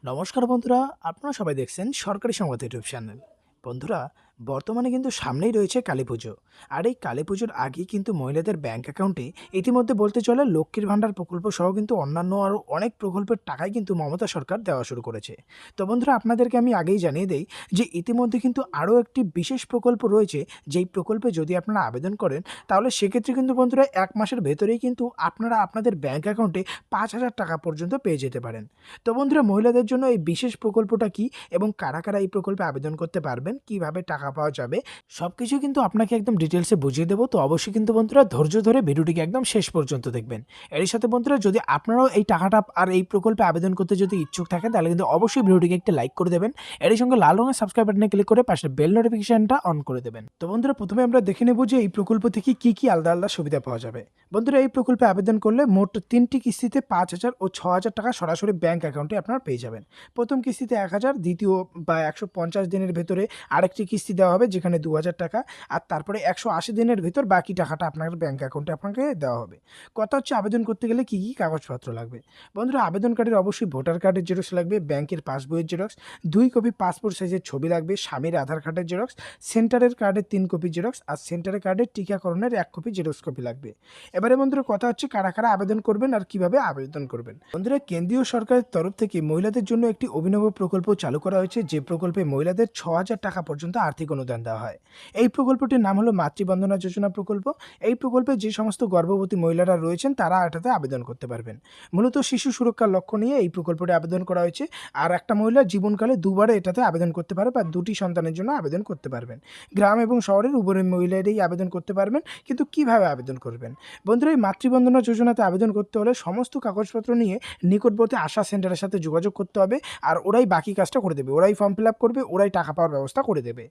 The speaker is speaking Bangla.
নমস্কার বন্ধুরা, আপনারা সবাই দেখছেন সরকারি সংবাদ ইউটিউব চ্যানেল। বন্ধুরা, বর্তমানে কিন্তু সামনেই রয়েছে কালীপুজো। আর এই কালীপুজোর আগেই কিন্তু মহিলাদের ব্যাংক অ্যাকাউন্টে ইতিমধ্যে বলতে চলে লক্ষ্মীর ভাণ্ডার প্রকল্প সহ কিন্তু অন্যান্য আরও অনেক প্রকল্পের টাকাই কিন্তু মমতা সরকার দেওয়া শুরু করেছে। তো বন্ধুরা, আপনাদেরকে আমি আগেই জানিয়ে দেই যে ইতিমধ্যে কিন্তু আরও একটি বিশেষ প্রকল্প রয়েছে, যেই প্রকল্পে যদি আপনারা আবেদন করেন তাহলে সেক্ষেত্রে কিন্তু বন্ধুরা ১ মাসের ভেতরেই কিন্তু আপনারা আপনাদের ব্যাংক অ্যাকাউন্টে ৫,০০০ টাকা পর্যন্ত পেয়ে যেতে পারেন। তো বন্ধুরা, মহিলাদের জন্য এই বিশেষ প্রকল্পটা কী এবং কারা কারা এই প্রকল্পে আবেদন করতে পারবেন, কিভাবে টাকা পাওয়া যাবে, সবকিছু কিন্তু আপনাকে একদম ডিটেলসে বুঝিয়ে দেবো। তো অবশ্যই কিন্তু বন্ধুরা ধৈর্য ধরে ভিডিওটিকে একদম শেষ পর্যন্ত দেখবেন। এরই সাথে বন্ধুরা, যদি আপনারাও এই টাকাটা আর এই প্রকল্পে আবেদন করতে যদি ইচ্ছুক থাকেন তাহলে কিন্তু অবশ্যই ভিডিওটিকে একটা লাইক করে দেবেন। এরই সঙ্গে লাল রঙের সাবস্ক্রাইব বাটনে ক্লিক করে পাশে বেল নোটিফিকেশনটা অন করে দেবেন। তো বন্ধুরা, প্রথমে আমরা দেখে নেব যে এই প্রকল্প থেকে কি কি আলাদা আলাদা সুবিধা পাওয়া যাবে। বন্ধুরা, এই প্রকল্পে আবেদন করলে মোট ৩টি কিস্তিতে ৫,০০০ ও ৬,০০০ টাকা সরাসরি ব্যাংক অ্যাকাউন্টে আপনারা পেয়ে যাবেন। প্রথম কিস্তিতে ১,০০০, দ্বিতীয় বা ১৫০ দিনের ভেতরে আরেকটি কিস্তি দেওয়া হবে যেখানে ২,০০০ টাকা, আর তারপরে ১৮০ দিনের ভেতর বাকি টাকাটা আপনার ব্যাংক অ্যাকাউন্টে আপনাকে দেওয়া হবে। কথা হচ্ছে আবেদন করতে গেলে কী কী কাগজপত্র লাগবে। বন্ধুরা, আবেদনকারীর অবশ্যই ভোটার কার্ডের জেরক্স লাগবে, ব্যাংকের পাসবইয়ের জেরক্স, ২ কপি পাসপোর্ট সাইজের ছবি লাগবে, স্বামীর আধার কার্ডের জেরক্স, সেন্টারের কার্ডের ৩ কপি জেরক্স, আর সেন্টারের কার্ডের টিকাকরণের ১ কপি জেরক্স কপি লাগবে। এবারে বন্ধুরা, কথা হচ্ছে কারা কারা আবেদন করবেন আর কিভাবে আবেদন করবেন। বন্ধুরা, কেন্দ্রীয় সরকারের তরফ থেকে মহিলাদের জন্য একটি অভিনব প্রকল্প চালু করা হয়েছে, যে প্রকল্পে মহিলাদের ৬,০০০ টাকা পর্যন্ত আর্থিক অনুদান দেওয়া হয়। এই প্রকল্পটির নাম হলো মাতৃবন্দনা যোজনা প্রকল্প। এই প্রকল্পে যে সমস্ত গর্ভবতী মহিলারা রয়েছেন তারা এটাতে আবেদন করতে পারবেন। মূলত শিশু সুরক্ষার লক্ষ্য নিয়ে এই প্রকল্পটি আবেদন করা হয়েছে। আর একটা মহিলা জীবনকালে দুবারে এটাতে আবেদন করতে পারে বা ২টি সন্তানের জন্য আবেদন করতে পারবেন। গ্রাম এবং শহরের উভয় মহিলারাই আবেদন করতে পারবেন। কিন্তু কিভাবে আবেদন করবেন? বন্ধুরা, এই মাতৃবন্দনা যোজনাতে আবেদন করতে হলে সমস্ত কাগজপত্র নিয়ে নিকটবর্তী আশা সেন্টারের সাথে যোগাযোগ করতে হবে। আর ওরাই বাকি কাজটা করে দেবে, ওরাই ফর্ম ফিল আপ করবে, ওরাই টাকা পাওয়ার ব্যবস্থা করে দেবে।